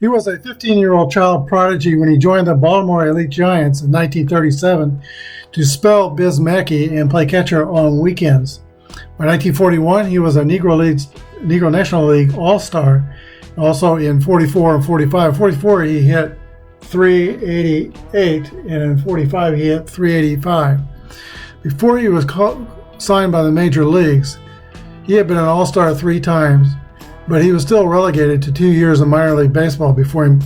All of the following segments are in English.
He was a 15-year-old child prodigy when he joined the Baltimore Elite Giants in 1937 to spell Biz Mackey and play catcher on weekends. By 1941, he was a Negro National League All-Star. Also in 44 and 45. 44, he hit .388, and in 45, he hit .385. Before he was signed by the major leagues, he had been an All-Star 3 times, but he was still relegated to 2 years of minor league baseball before him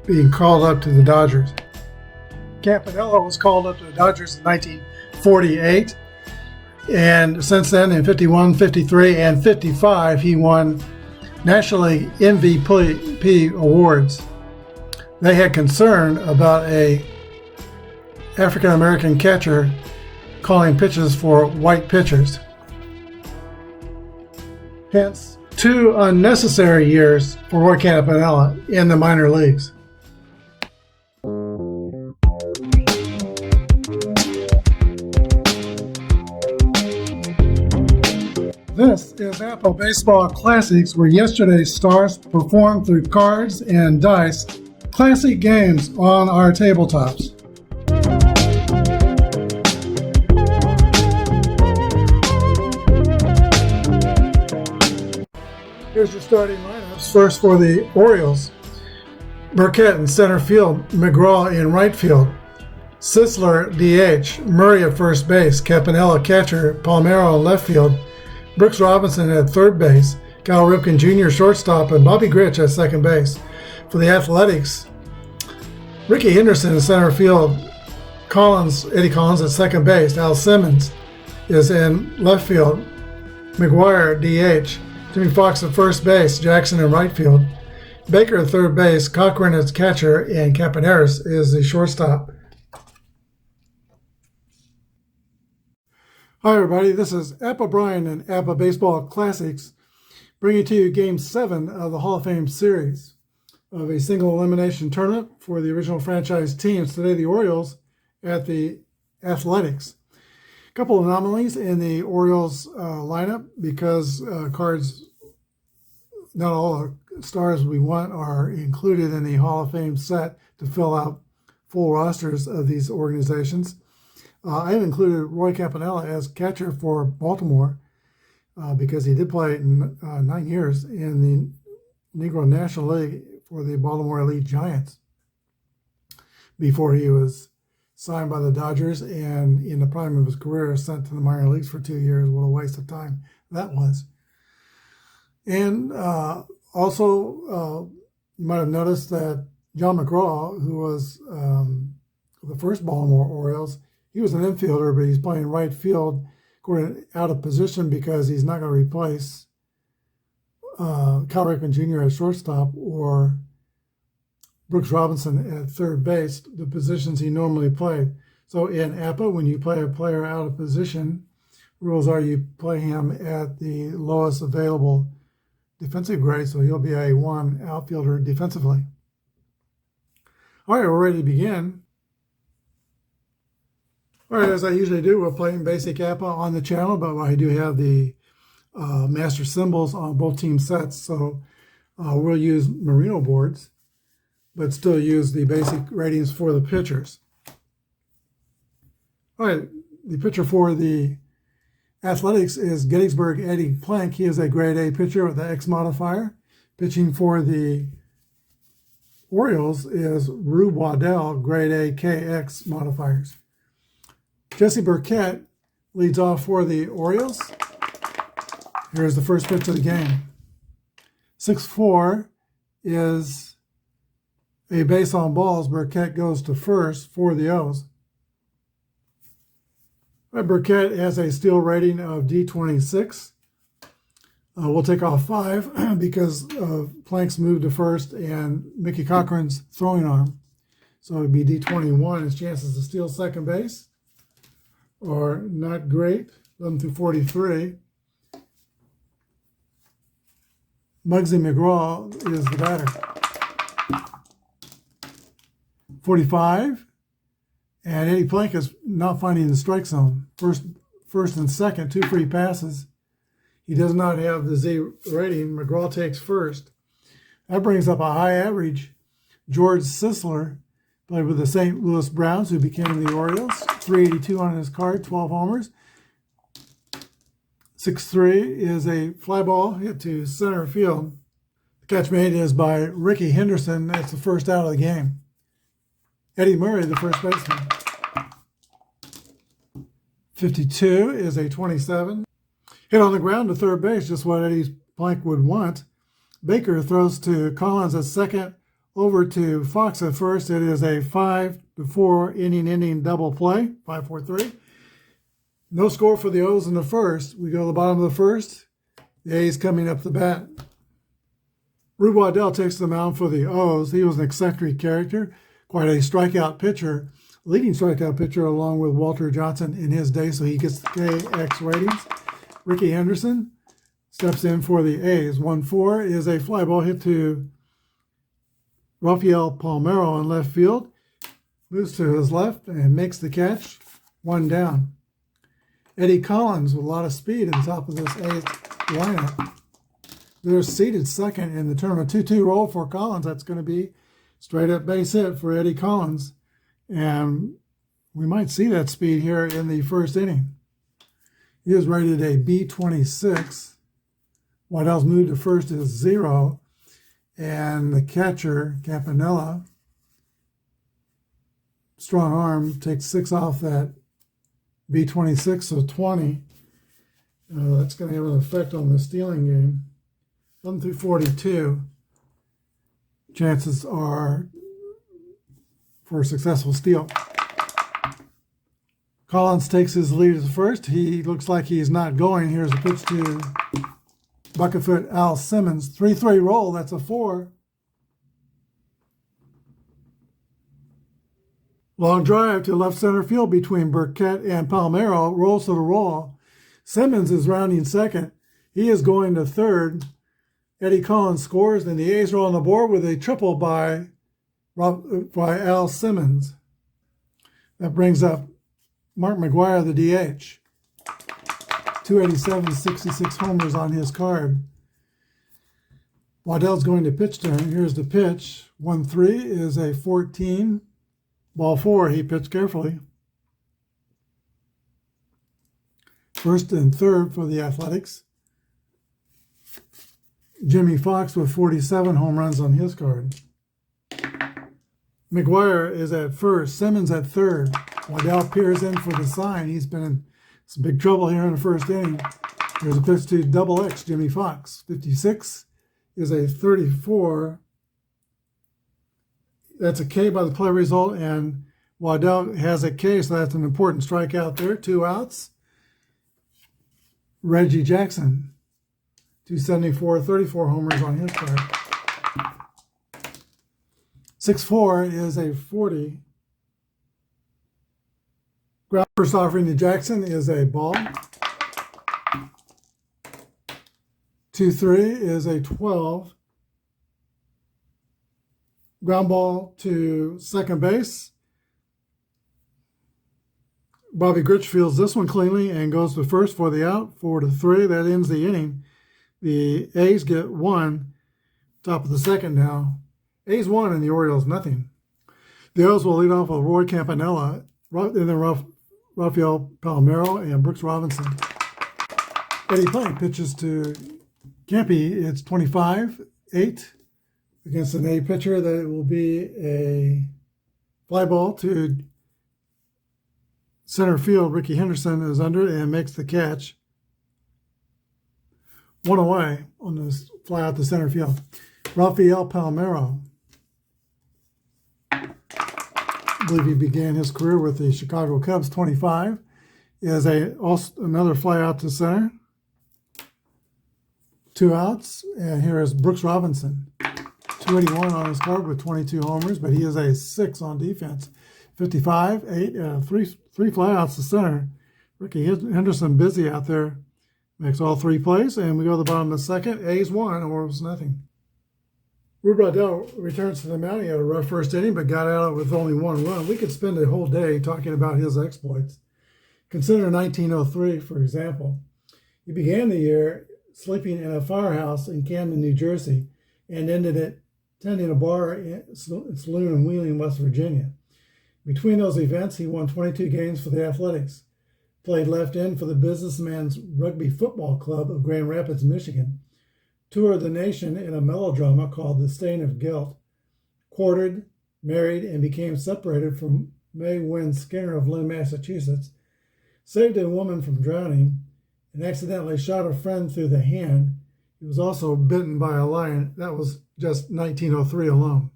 being called up to the Dodgers. Campanella was called up to the Dodgers in 1948, and since then, in 51, 53, and 55, he won National League MVP awards. They had concern about a African-American catcher calling pitches for white pitchers. Hence, 2 unnecessary years for Roy Campanella in the minor leagues. This is Apba Baseball Classics, where yesterday's stars performed through cards and dice, classic games on our tabletops. Here's your starting lineups. First for the Orioles: Burkett in center field, McGraw in right field, Sisler DH, Murray at first base, Campanella catcher, Palmeiro in left field, Brooks Robinson at third base, Cal Ripken Jr. shortstop, and Bobby Grich at second base. For the Athletics, Ricky Henderson in center field, Eddie Collins at second base, Al Simmons is in left field, McGuire DH, Jimmy Fox at first base, Jackson in right field, Baker at third base, Cochran as catcher, and Campaneris is the shortstop. Hi everybody, this is Apba Brian and Apba Baseball Classics, bringing to you Game 7 of the Hall of Fame series of a single elimination tournament for the original franchise teams. Today the Orioles at the Athletics. A couple of anomalies in the Orioles lineup because not all the stars we want are included in the Hall of Fame set to fill out full rosters of these organizations. I have included Roy Campanella as catcher for Baltimore because he did play 9 years in the Negro National League for the Baltimore Elite Giants before he was signed by the Dodgers and in the prime of his career sent to the minor leagues for 2 years. What a waste of time that was. And also, you might have noticed that John McGraw, who was the first Baltimore Orioles, he was an infielder, but he's playing right field, going out of position because he's not going to replace Cal Ripken Jr. at shortstop or Brooks Robinson at third base, the positions he normally played. So in Apba, when you play a player out of position, rules are you play him at the lowest available defensive grade, so he'll be a 1 outfielder defensively. All right, we're ready to begin. All right, as I usually do, we're playing basic Apba on the channel, but I do have the master symbols on both team sets, so we'll use merino boards, but still use the basic ratings for the pitchers. All right, the pitcher for the Athletics is Gettysburg Eddie Plank. He is a grade A pitcher with the X modifier. Pitching for the Orioles is Rube Waddell, grade A KX modifiers. Jesse Burkett leads off for the Orioles. Here's the first pitch of the game. 6-4 is a base on balls. Burkett goes to first for the O's. Burkett has a steal rating of D26. We'll take off 5 because of Plank's move to first and Mickey Cochran's throwing arm. So it would be D21. His chances to steal second base are not great. 11 through 43. Muggsy McGraw is the batter. 45. And Eddie Plank is not finding the strike zone. First and second, 2 free passes. He does not have the Z rating. McGraw takes first. That brings up a high average George Sisler played with the St. Louis Browns, who became the Orioles. 382 on his card, 12 homers. 6-3 is a fly ball hit to center field. The catch made is by Ricky Henderson. That's the first out of the game. Eddie Murray, the first baseman. 52 is a 27. Hit on the ground to third base, just what Eddie Plank would want. Baker throws to Collins at second, over to Fox at first. It is a 5-4 inning double play, 5-4-3. No score for the O's in the first. We go to the bottom of the first. The A's coming up the bat. Rube Waddell takes the mound for the O's. He was an eccentric character, quite a strikeout pitcher, leading strikeout pitcher along with Walter Johnson in his day, so he gets the KX ratings. Ricky Henderson steps in for the A's. 1-4 is a fly ball hit to Rafael Palmeiro in left field. Moves to his left and makes the catch. 1 down. Eddie Collins with a lot of speed on top of this A's lineup. They're seated second in the tournament. 2-2 roll for Collins. That's going to be straight up base hit for Eddie Collins. And we might see that speed here in the first inning. He is rated a B26. Waddell's move to first is 0. And the catcher, Campanella, strong arm, takes 6 off that B26, so 20. That's going to have an effect on the stealing game. 1 through 42. Chances are for a successful steal. Collins takes his lead at first. He looks like he's not going. Here's a pitch to Buckefoot Al Simmons. 3-3 roll. That's a 4. Long drive to left center field between Burkett and Palmeiro. Rolls to the wall. Simmons is rounding second. He is going to third. Eddie Collins scores, and the A's are on the board with a triple by Al Simmons. That brings up Mark McGwire, the DH. 287, 66 homers on his card. Waddell's going to pitch to him. Here's the pitch. 1-3 is a 14. Ball 4, he pitched carefully. First and third for the Athletics. Jimmy Fox with 47 home runs on his card. McGwire is at first. Simmons at third. Waddell peers in for the sign. He's been in some big trouble here in the first inning. Here's a pitch to double X, Jimmy Fox. 56 is a 34. That's a K by the play result, and Waddell has a K, so that's an important strikeout there. 2 outs. Reggie Jackson, 274, 34 homers on his card. 6-4 is a 40. Ground first offering to Jackson is a ball. 2-3 is a 12. Ground ball to second base. Bobby Grich fields this one cleanly and goes to first for the out. 4-3. That ends the inning. The A's get 1. Top of the second now. A's 1 and the Orioles nothing. The O's will lead off with Roy Campanella, and then Rafael Palmeiro and Brooks Robinson. Eddie Plank pitches to Campy. It's 25-8. Against an A pitcher, that it will be a fly ball to center field. Ricky Henderson is under and makes the catch. 1 away on this fly out to center field. Rafael Palmeiro. I believe he began his career with the Chicago Cubs. 25 is another fly out to center. 2 outs, and here is Brooks Robinson. 281 on his card with 22 homers, but he is a 6 on defense. 55, 8, 3 flyouts to center. Ricky Henderson busy out there. Makes all 3 plays, and we go to the bottom of the second. A's 1, Orioles nothing. Rube Waddell returns to the mound. He had a rough first inning, but got out with only 1 run. We could spend a whole day talking about his exploits. Consider 1903, for example. He began the year sleeping in a firehouse in Camden, New Jersey, and ended it attending a bar in saloon in Wheeling, West Virginia. Between those events, he won 22 games for the Athletics, played left end for the Businessman's Rugby Football Club of Grand Rapids, Michigan, toured the nation in a melodrama called The Stain of Guilt, courted, married, and became separated from May Wynn Skinner of Lynn, Massachusetts, saved a woman from drowning, and accidentally shot a friend through the hand. He was also bitten by a lion. That was just 1903 alone.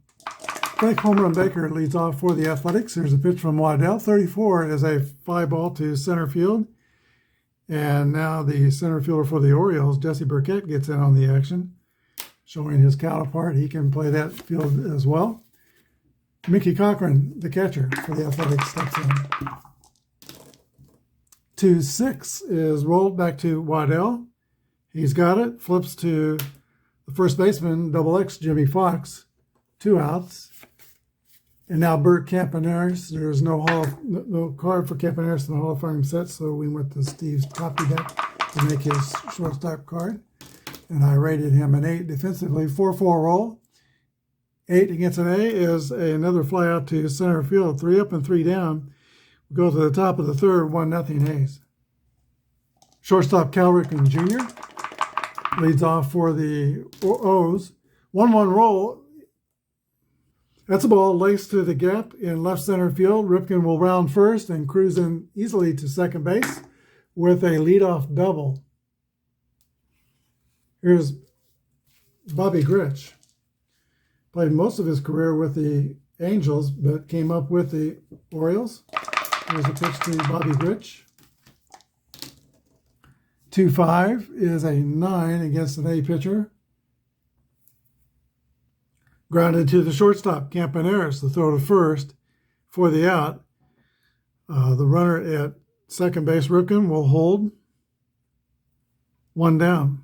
Frank Home Run Baker leads off for the Athletics. Here's a pitch from Waddell. 34 is a fly ball to center field. And now the center fielder for the Orioles, Jesse Burkett, gets in on the action, showing his counterpart. He can play that field as well. Mickey Cochran, the catcher for the Athletics, steps in. 2-6 is rolled back to Waddell. He's got it. Flips to the first baseman, double X, Jimmy Fox. 2 outs. And now Bert Campaneris. There's no card for Campaneris in the Hall of Fame set, so we went to Steve's copy deck to make his shortstop card. And I rated him an 8 defensively. 4-4 roll. 8 against an A is another fly out to center field. 3 up and 3 down. We go to the top of the third, 1-0 A's. Shortstop Cal Ripken Jr. leads off for the O's. 1-1 roll. That's a ball laced to the gap in left center field. Ripken will round first and cruise in easily to second base with a leadoff double. Here's Bobby Grich. Played most of his career with the Angels, but came up with the Orioles. Here's a pitch to Bobby Grich. 2-5 is a 9 against an A pitcher. Grounded to the shortstop, Campaneris, the throw to first for the out. The runner at second base, Ripken, will hold. 1 down.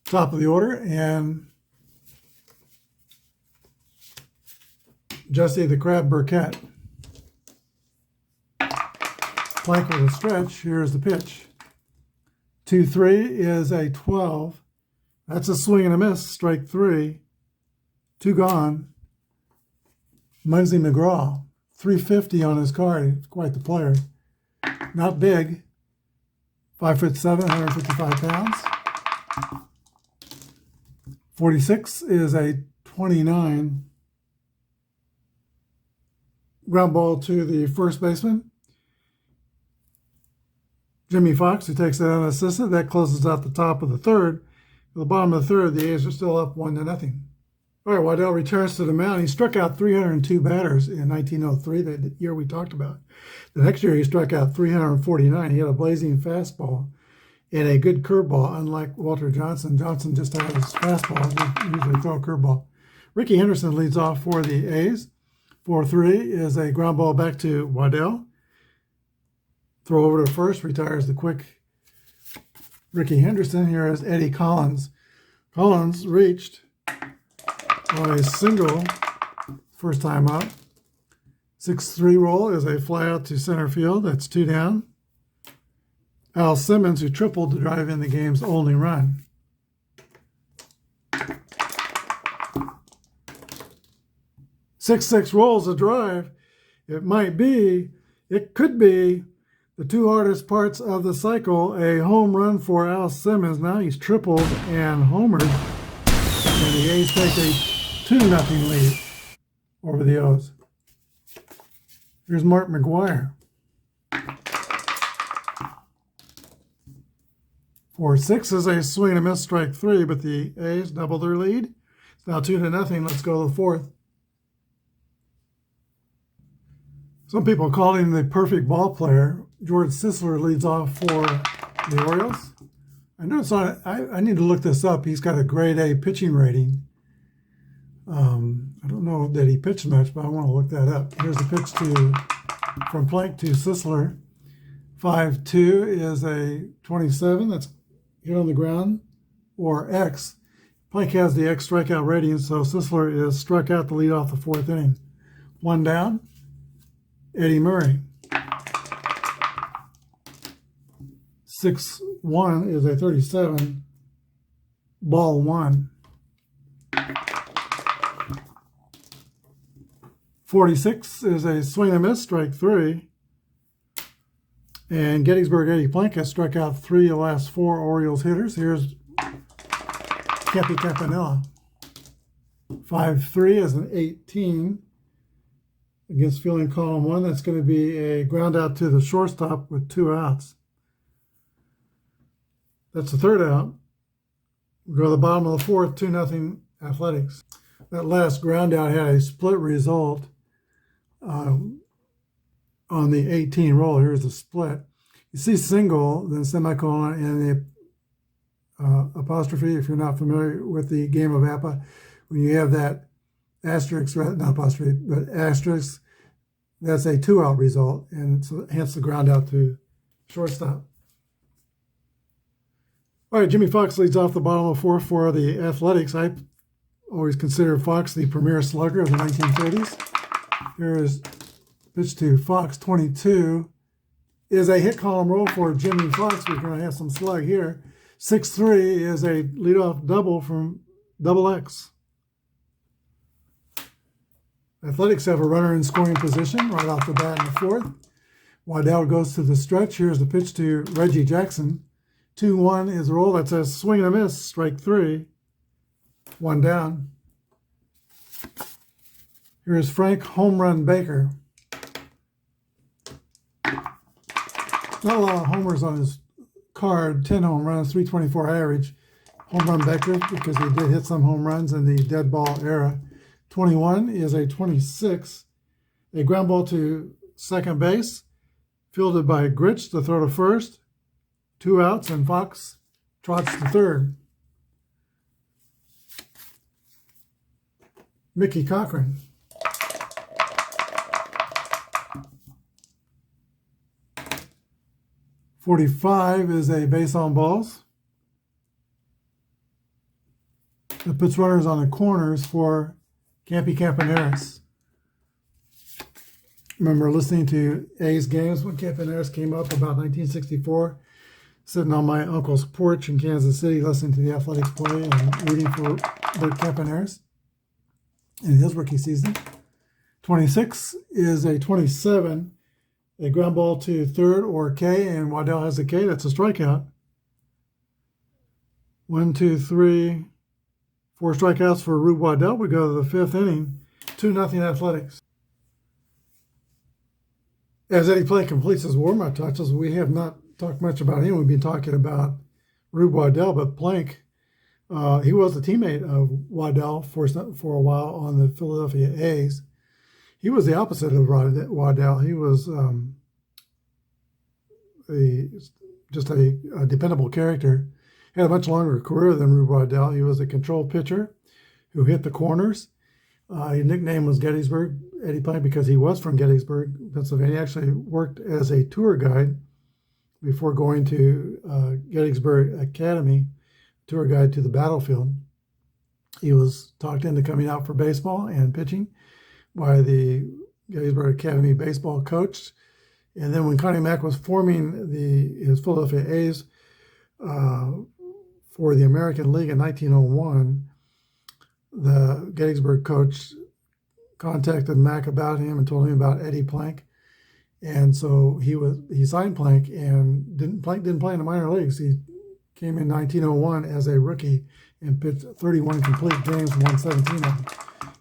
Top of the order, and Jesse the Crab Burkett. Plank with a stretch. Here's the pitch. 2-3 is a 12. That's a swing and a miss. Strike 3. 2 gone. Muggsy McGraw, 350 on his card. He's quite the player. Not big. 5'7", 155 pounds. 46 is a 29. Ground ball to the first baseman, Jimmy Fox, who takes it unassisted. That closes out the top of the third. At the bottom of the third, the A's are still up 1-0. All right, Waddell returns to the mound. He struck out 302 batters in 1903, the year we talked about. The next year, he struck out 349. He had a blazing fastball and a good curveball, unlike Walter Johnson. Johnson just had his fastball. He usually throw a curveball. Ricky Henderson leads off for the A's. 4-3 is a ground ball back to Waddell. Throw over to first, retires the quick Ricky Henderson. Here is Eddie Collins. Collins reached on a single, first time up. 6-3 roll is a fly out to center field. That's 2 down. Al Simmons, who tripled to drive in the game's only run. Six rolls a drive. It could be the 2 hardest parts of the cycle. A home run for Al Simmons. Now he's tripled and homered. And the A's take a 2-0 lead over the O's. Here's Mark McGuire. 4-6 is a swing and a miss, strike 3, but the A's double their lead. It's now 2-0. Let's go to the fourth. Some people call him the perfect ball player. George Sisler leads off for the Orioles. I noticed I need to look this up. He's got a grade A pitching rating. I don't know that he pitched much, but I want to look that up. Here's the pitch from Plank to Sisler. 5-2 is a 27. That's hit on the ground, or X. Plank has the X strikeout rating, so Sisler is struck out to lead off the 4th inning. 1 down. Eddie Murray. 6-1 is a 37. Ball 1. 46 is a swing and miss, strike 3. And Gettysburg Eddie Plank has struck out 3 of the last 4 Orioles hitters. Here's Cappy Campanella. 5-3 is an 18 against fielding column 1. That's going to be a ground out to the shortstop with 2 outs. That's the 3rd out. We go to the bottom of the 4th, 2-0 Athletics. That last ground out had a split result on the 18 roll. Here's the split. You see single, then semicolon, and the apostrophe, if you're not familiar with the game of Apba. When you have that asterisk, not apostrophe, but asterisk, that's a 2-out result, and so hence the ground out to shortstop. All right, Jimmy Fox leads off the bottom of 4th for the Athletics. I always consider Fox the premier slugger of the 1930s. Here is pitch to Fox, 22. Is a hit column roll for Jimmy Fox. We're going to have some slug here. 6-3 is a leadoff double from Double X. Athletics have a runner in scoring position right off the bat in the 4th. Waddell goes to the stretch. Here's the pitch to Reggie Jackson. 2-1 is a roll that says swing and a miss, strike 3. 1 down. Here's Frank Home Run Baker. Not a lot of homers on his card. 10 home runs, 324 average. Home Run Baker, because he did hit some home runs in the dead ball era. 21 is a 26. A ground ball to second base, fielded by Gritch to throw to first. 2 outs, and Fox trots to third. Mickey Cochran. .45 is a base on balls. It puts runners on the corners for Campy Campaneris. Remember listening to A's games when Campaneris came up about 1964, sitting on my uncle's porch in Kansas City listening to the Athletics play and rooting for Bert Campaneris in his rookie season. 26 is a 27, a ground ball to third or K, and Waddell has a K. That's a strikeout. 1, 2, 3, 4 strikeouts for Rube Waddell. We go to the 5th inning, 2-0 Athletics. As Eddie Plank completes his warm-up touches, we have not talked much about him. We've been talking about Rube Waddell, but Plank, he was a teammate of Waddell for a while on the Philadelphia A's. He was the opposite of Waddell. He was just a dependable character. Had a much longer career than Rube Waddell. He was a control pitcher who hit the corners. His nickname was Gettysburg Eddie Plank because he was from Gettysburg, Pennsylvania. He actually worked as a tour guide before going to Gettysburg Academy, tour guide to the battlefield. He was talked into coming out for baseball and pitching by the Gettysburg Academy baseball coach. And then when Connie Mack was forming his Philadelphia A's for the American League in 1901, the Gettysburg coach contacted Mack about him and told him about Eddie Plank. And so he signed Plank, and Plank didn't play in the minor leagues. He came in 1901 as a rookie and pitched 31 complete games and won 17 of them.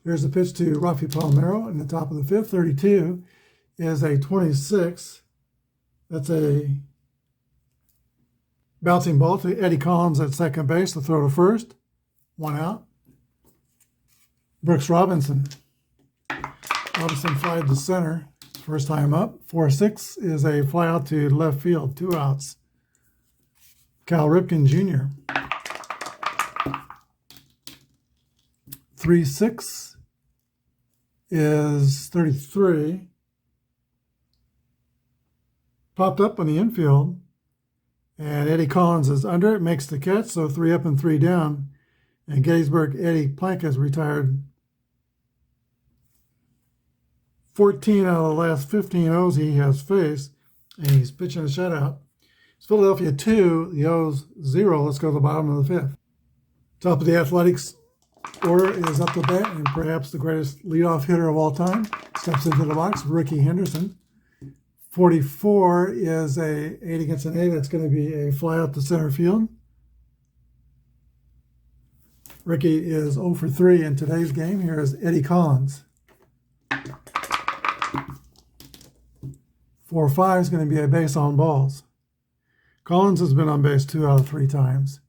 Here's the pitch to Rafi Palmeiro in the top of the 5th. 32 is a 26. That's a bouncing ball to Eddie Collins at second base to throw to first. 1 out. Brooks Robinson. Robinson flied to center. First time up. 4-6 is a fly out to left field. 2 outs. Cal Ripken Jr. 3-6 is 33. Popped up on the infield. And Eddie Collins is under it, makes the catch, so 3 up and 3 down. And Gettysburg Eddie Plank has retired 14 out of the last 15 O's he has faced, and he's pitching a shutout. It's Philadelphia 2, the O's 0. Let's go to the bottom of the 5th. Top of the Athletics order is up to bat, and perhaps the greatest leadoff hitter of all time steps into the box, Rickey Henderson. 44 is a 8 against an 8. That's going to be a fly out to center field. Rickey is 0 for 3 in today's game. Here is Eddie Collins. 4-5 is going to be a base on balls. Collins has been on base 2 out of 3 times.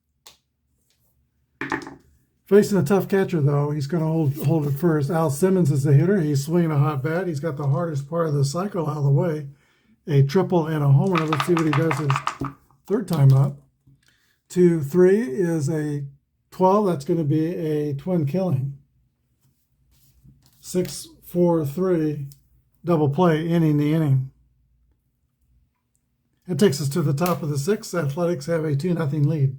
Facing a tough catcher, though, he's going to hold it first. Al Simmons is the hitter. He's swinging a hot bat. He's got the hardest part of the cycle out of the way. A triple and a homer. Let's see what he does his third time up. 2-3 is a 12. That's going to be a twin killing. 6-4-3, double play, inning the inning. That takes us to the top of the 6th. Athletics have a 2-0 lead.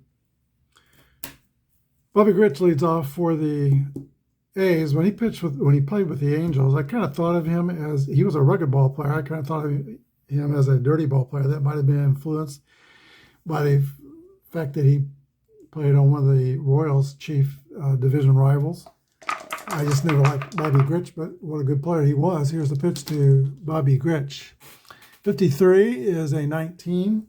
Bobby Grich leads off for the A's. When he played with the Angels, I kind of thought of him as, he was a rugged ball player. I kind of thought of him as a dirty ball player. That might have been influenced by the fact that he played on one of the Royals' chief division rivals. I just never liked Bobby Grich, but what a good player he was. Here's the pitch to Bobby Grich. 53 is a 19.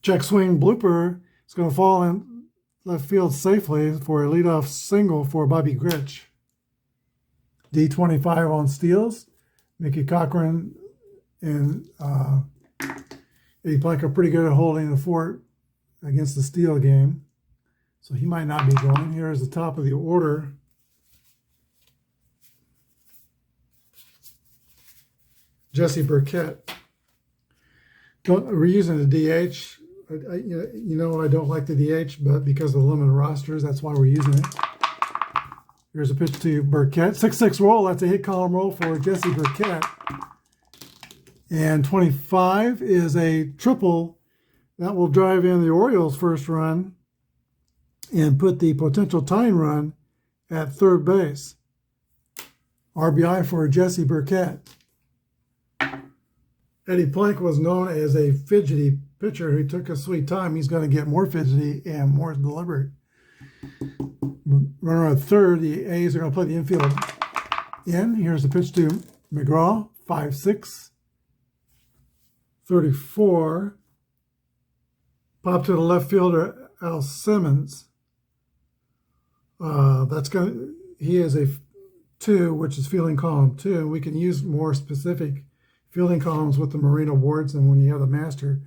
Check swing blooper. It's going to fall in left field safely for a leadoff single for Bobby Grich. D25 on steals. Mickey Cochran and Eddie Plank are pretty good at holding the fort against the steal game. So he might not be going. Here is the top of the order. Jesse Burkett. We're using the DH. You know, I don't like the DH, but because of the limited rosters, that's why we're using it. Here's a pitch to Burkett. 6-6 roll. That's a hit column roll for Jesse Burkett. And 25 is a triple. That will drive in the Orioles' first run and put the potential tying run at third base. RBI for Jesse Burkett. Eddie Plank was known as a fidgety pitcher who took a sweet time. He's going to get more fidgety and more deliberate. Runner at third, the A's are going to play the infield in. Here's the pitch to McGraw, 5-6. 34. Pop to the left fielder, Al Simmons. He is a 2, which is fielding column 2. And we can use more specific fielding columns with the Marine awards than when you have the master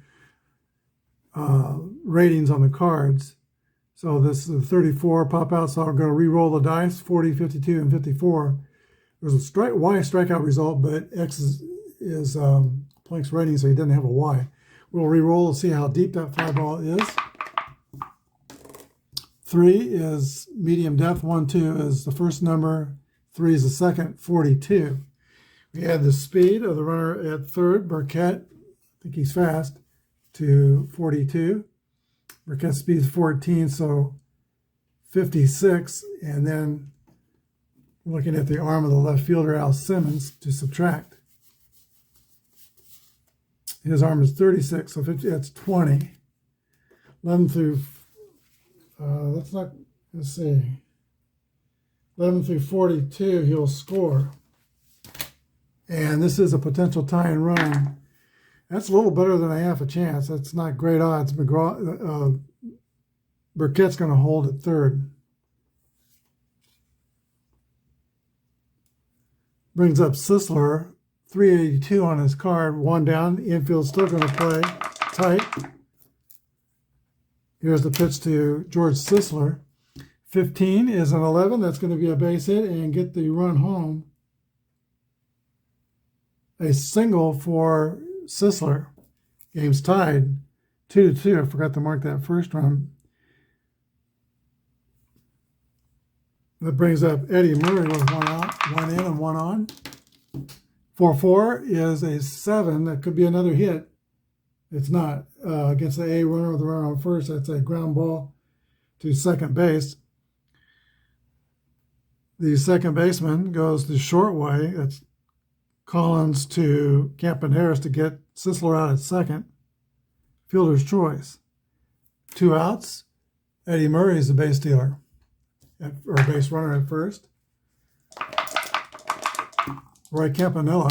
ratings on the cards. So this is 34 pop out, so I'm going to re-roll the dice, 40, 52, and 54. There's a Y strikeout result, but X is Plank's rating, so he didn't have a Y. We'll re-roll and see how deep that fly ball is. 3 is medium depth, 1, 2 is the first number, 3 is the second, 42. We add the speed of the runner at third, Burkett, I think he's fast, to 42. Burkett's speed is 14, so 56. And then looking at the arm of the left fielder, Al Simmons, to subtract. His arm is 36, so 50, that's 20. 11 through, let's see. 11 through 42, he'll score. And this is a potential tie and run. That's a little better than a half a chance. That's not great odds. Burkett's going to hold at third. Brings up Sisler, 382 on his card, 1 down. Infield's still going to play tight. Here's the pitch to George Sisler. 15 is an 11. That's going to be a base hit and get the run home. A single for Sisler. Game's tied 2-2. I forgot to mark that first run. That brings up Eddie Murray with 1 out, 1 in and 1 on. 4-4 is a 7. That could be another hit. It's not. Against the A runner with the runner on first, that's a ground ball to second base. The second baseman goes the short way. That's Collins to Camp Harris to get Sisler out at second. Fielder's choice. 2 outs. Eddie Murray is the base stealer, or base runner at first. Roy Campanella.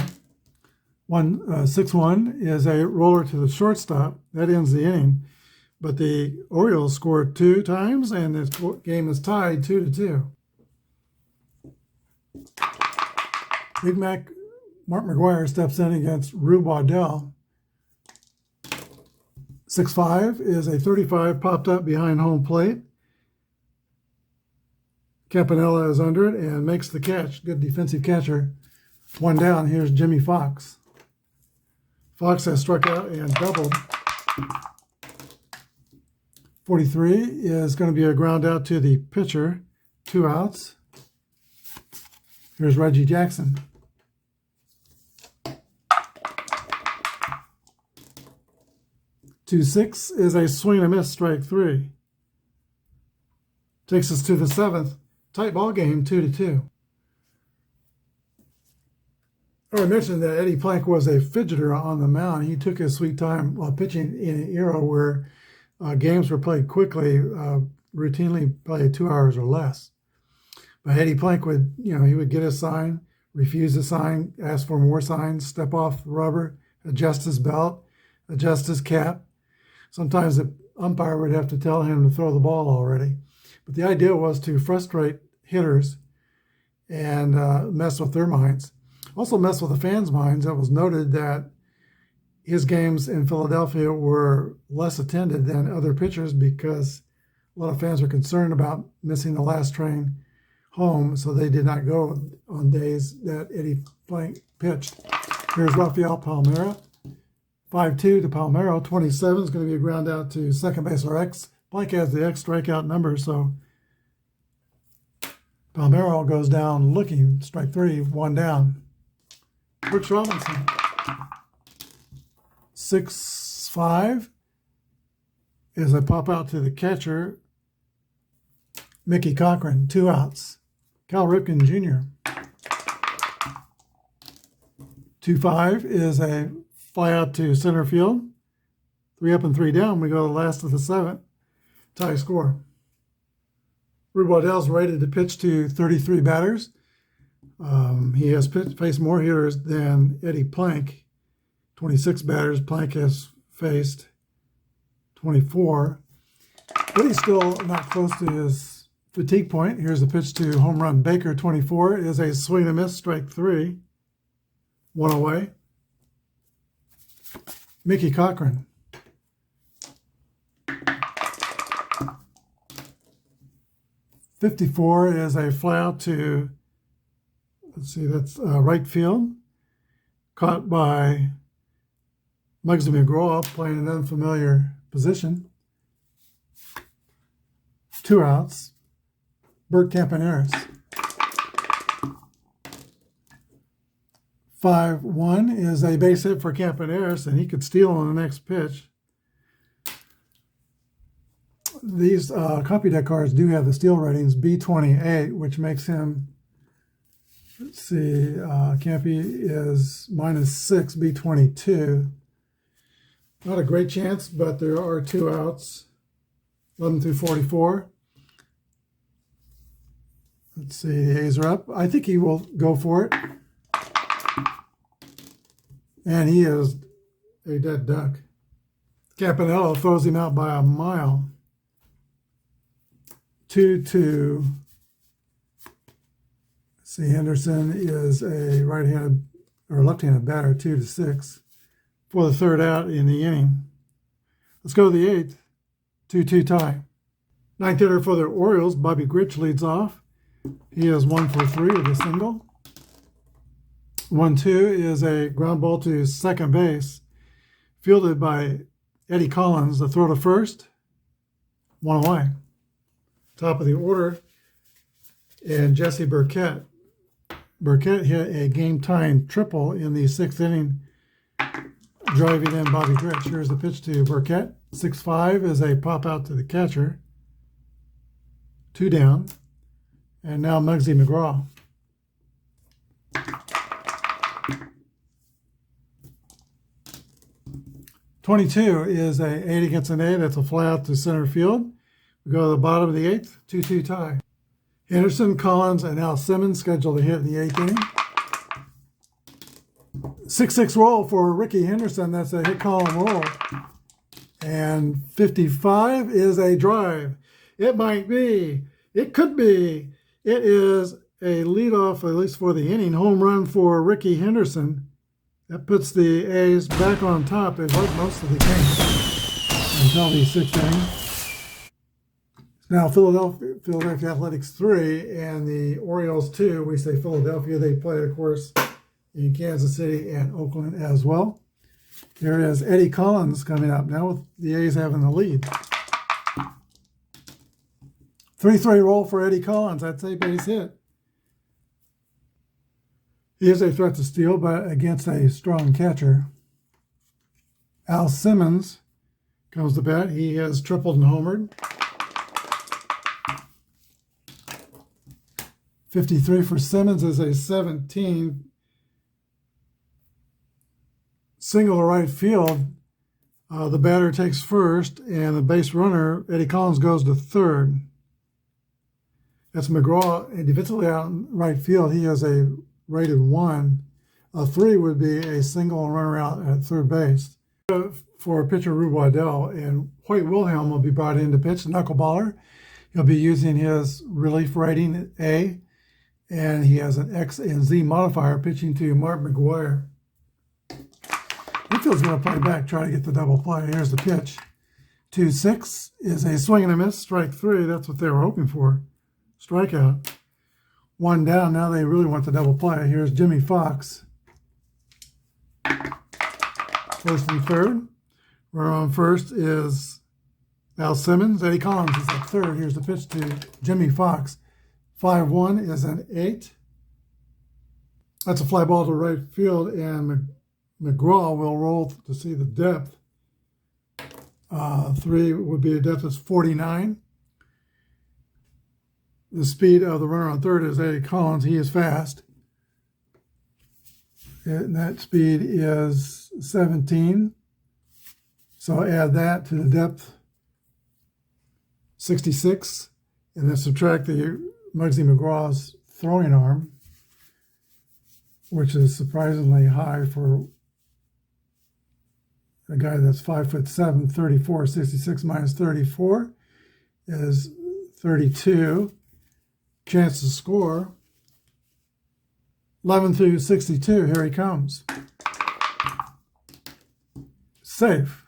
6-1 is a roller to the shortstop. That ends the inning. But the Orioles scored 2 times, and the game is tied 2-2. Big Mac Mark McGuire steps in against Rube Waddell. 6-5 is a 35 popped up behind home plate. Campanella is under it and makes the catch. Good defensive catcher. 1 down. Here's Jimmy Fox. Fox has struck out and doubled. 43 is going to be a ground out to the pitcher. 2 outs. Here's Reggie Jackson. Two 6 is a swing and a miss, strike 3. Takes us to the 7th. Tight ball game, 2-2. I mentioned that Eddie Plank was a fidgeter on the mound. He took his sweet time while pitching in an era where games were played quickly, routinely played 2 hours or less. But Eddie Plank would, he would get a sign, refuse a sign, ask for more signs, step off the rubber, adjust his belt, adjust his cap. Sometimes the umpire would have to tell him to throw the ball already. But the idea was to frustrate hitters and mess with their minds. Also mess with the fans' minds. It was noted that his games in Philadelphia were less attended than other pitchers because a lot of fans were concerned about missing the last train home, so they did not go on days that Eddie Plank pitched. Here's Rafael Palmeiro. 5-2 to Palmeiro. 27 is going to be a ground out to second base or X. Plank has the X strikeout number, so Palmeiro goes down looking. Strike 3, 1 down. Brooks Robinson. 6-5 is a pop out to the catcher, Mickey Cochran. 2 outs. Cal Ripken Jr. 2-5 is a fly out to center field. 3 up and 3 down. We go to the last of the 7th. Tie score. Rube Waddell's rated to pitch to 33 batters. He has faced more hitters than Eddie Plank. 26 batters. Plank has faced 24. But he's still not close to his fatigue point. Here's the pitch to home run Baker. 24 is a swing and miss. Strike 3. 1 away. Mickey Cochran. .54 is a fly out to, that's right field. Caught by Muggsy McGraw playing an unfamiliar position. 2 outs. Bert Campaneris. 5-1 is a base hit for Campaneris, and he could steal on the next pitch. These copy deck cards do have the steal ratings B28, which makes him, let's see, Campy is -6, B22. Not a great chance, but there are 2 outs, 11 through 44. Let's see, the A's are up. I think he will go for it. And he is a dead duck. Campanella throws him out by a mile. 2-2. See, Henderson is a right-handed or left-handed batter, 2-6 for the 3rd out in the inning. Let's go to the 8th. 2-2 tie. 9th hitter for the Orioles, Bobby Grich leads off. He is 1 for 3 with a single. 1-2 is a ground ball to second base, fielded by Eddie Collins. The throw to first, 1 away. Top of the order, and Jesse Burkett. Burkett hit a game-tying triple in the 6th inning, driving in Bobby Grich. Here's the pitch to Burkett. 6-5 is a pop out to the catcher. 2 down, and now Muggsy McGraw. .22 is a 8 against an 8. That's a fly out to center field. We go to the bottom of the eighth, 2-2 tie. Henderson, Collins, and Al Simmons scheduled to hit in the eighth inning. 6-6 roll for Ricky Henderson. That's a hit column roll. And 55 is a drive. It might be. It could be. It is a leadoff, at least for the inning, home run for Ricky Henderson. That puts the A's back on top. It worked most of the game until the sixth inning. Now Philadelphia Athletics 3 and the Orioles 2. We say Philadelphia. They play, of course, in Kansas City and Oakland as well. There is Eddie Collins coming up now with the A's having the lead. 3-3 roll for Eddie Collins. That's a base hit. He is a threat to steal, but against a strong catcher. Al Simmons comes to bat. He has tripled and homered. 53 for Simmons is a 17. Single to right field. The batter takes first, and the base runner, Eddie Collins, goes to third. That's McGraw, and defensively out in right field. He has a rated 1. A 3 would be a single and runner out at third base. For pitcher Rube Waddell, and Hoyt Wilhelm will be brought in to pitch, knuckleballer. He'll be using his relief rating A, and he has an X and Z modifier pitching to Mark McGuire. Infield's going to play back, try to get the double play. Here's the pitch. 2-6 is a swing and a miss, strike 3. That's what they were hoping for. Strikeout. 1 down. Now they really want the double play. Here's Jimmy Fox. First and third. Runner on first is Al Simmons. Eddie Collins is at third. Here's the pitch to Jimmy Fox. 5-1 is an 8. That's a fly ball to right field, and McGraw will roll to see the depth. 3 would be a depth that's 49. The speed of the runner on third is Eddie Collins. He is fast. And that speed is 17. So add that to the depth, 66. And then subtract the Muggsy McGraw's throwing arm, which is surprisingly high for a guy that's 5'7", 34. 66 minus 34 is 32. Chance to score. 11 through 62. Here he comes. Safe.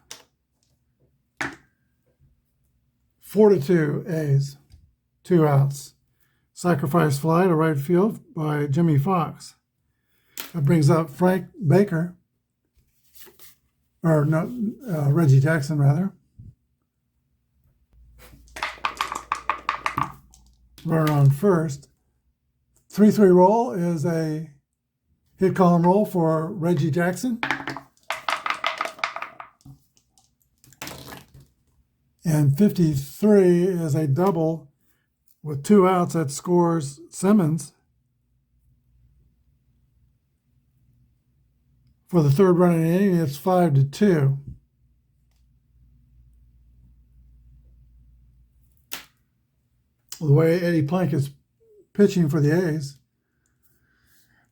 4-2 A's. 2 outs. Sacrifice fly to right field by Jimmy Fox. That brings up Frank Baker. Or no, Reggie Jackson, rather. Runner on first. 3-3 roll is a hit column roll for Reggie Jackson. And 53 is a double with 2 outs that scores Simmons. For the third run in the inning, it's 5-2. The way Eddie Plank is pitching for the A's,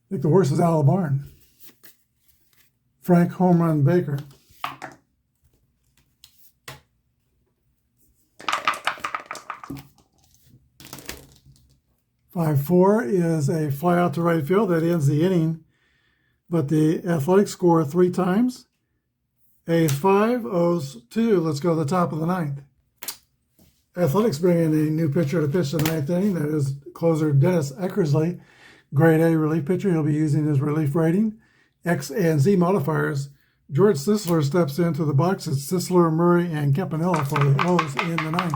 I think the horse is out of the barn. Frank home run Baker. "5-4 is a fly out to right field that ends the inning, but the Athletics score 3 times. A's 5, O's 2. Let's go to the top of the ninth. Athletics bring in a new pitcher to pitch the ninth inning. That is closer Dennis Eckersley, grade A relief pitcher. He'll be using his relief rating, X and Z modifiers. George Sisler steps into the box. It's Sisler, Murray, and Campanella for the O's in the ninth.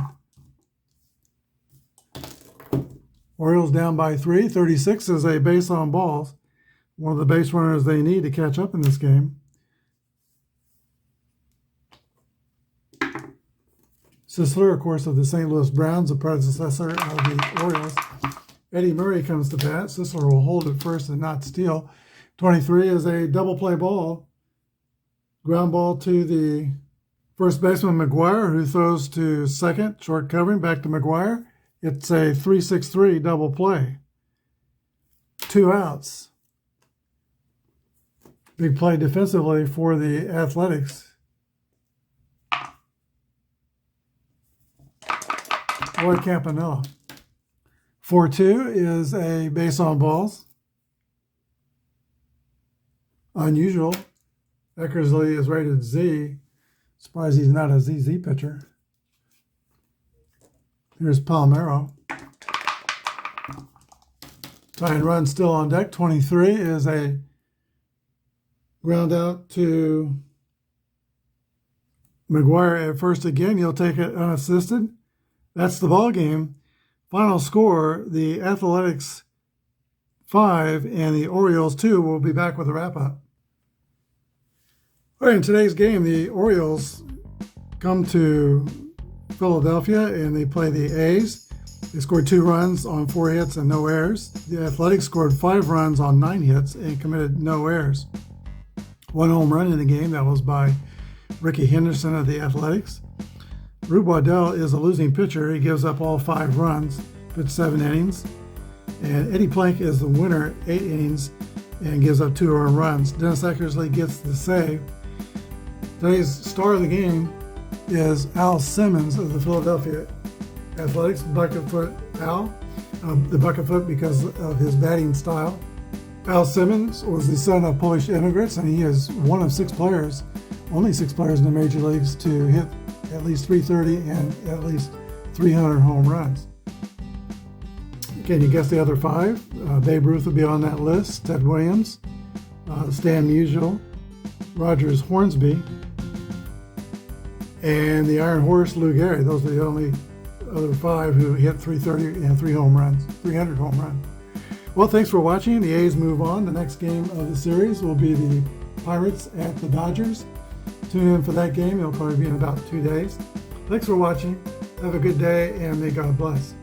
Orioles down by 3. 36 is a base on balls. One of the base runners they need to catch up in this game. Sisler, of course, of the St. Louis Browns, the predecessor of the Orioles. Eddie Murray comes to bat. Sisler will hold it first and not steal. 23 is a double play ball. Ground ball to the First baseman McGuire, who throws to second, short covering, back to McGuire. It's a 3-6-3 double play. 2 outs. Big play defensively for the Athletics. Roy Campanella. 4-2 is a base on balls. Unusual. Eckersley is rated Z. Surprised he's not a ZZ pitcher. Here's Palmero. Tying run still on deck. 23 is a ground out to McGuire at first again. He'll take it unassisted. That's the ball game. Final score, the Athletics 5 and the Orioles 2. We'll be back with a wrap-up. All right, in today's game, the Orioles come to Philadelphia and they play the A's. They scored 2 runs on 4 hits and no errors. The Athletics scored 5 runs on 9 hits and committed no errors. 1 home run in the game. That was by Ricky Henderson of the Athletics. Rube Waddell is a losing pitcher. He gives up all 5 runs, pitched 7 innings. And Eddie Plank is the winner, 8 innings, and gives up 2 earned runs. Dennis Eckersley gets the save. Today's star of the game is Al Simmons of the Philadelphia Athletics, bucket-foot Al. The bucket-foot because of his batting style. Al Simmons was the son of Polish immigrants, and he is one of 6 players, only 6 players in the major leagues to hit at least 330 and at least 300 home runs. Can you guess the other 5? Babe Ruth will be on that list. Ted Williams, Stan Musial, Rogers Hornsby, and the Iron Horse Lou Gehrig. Those are the only other 5 who hit 330 and 300 home runs. Well, thanks for watching. The A's move on. The next game of the series will be the Pirates at the Dodgers. Tune in for that game. It'll probably be in about 2 days. Thanks for watching. Have a good day, and may God bless.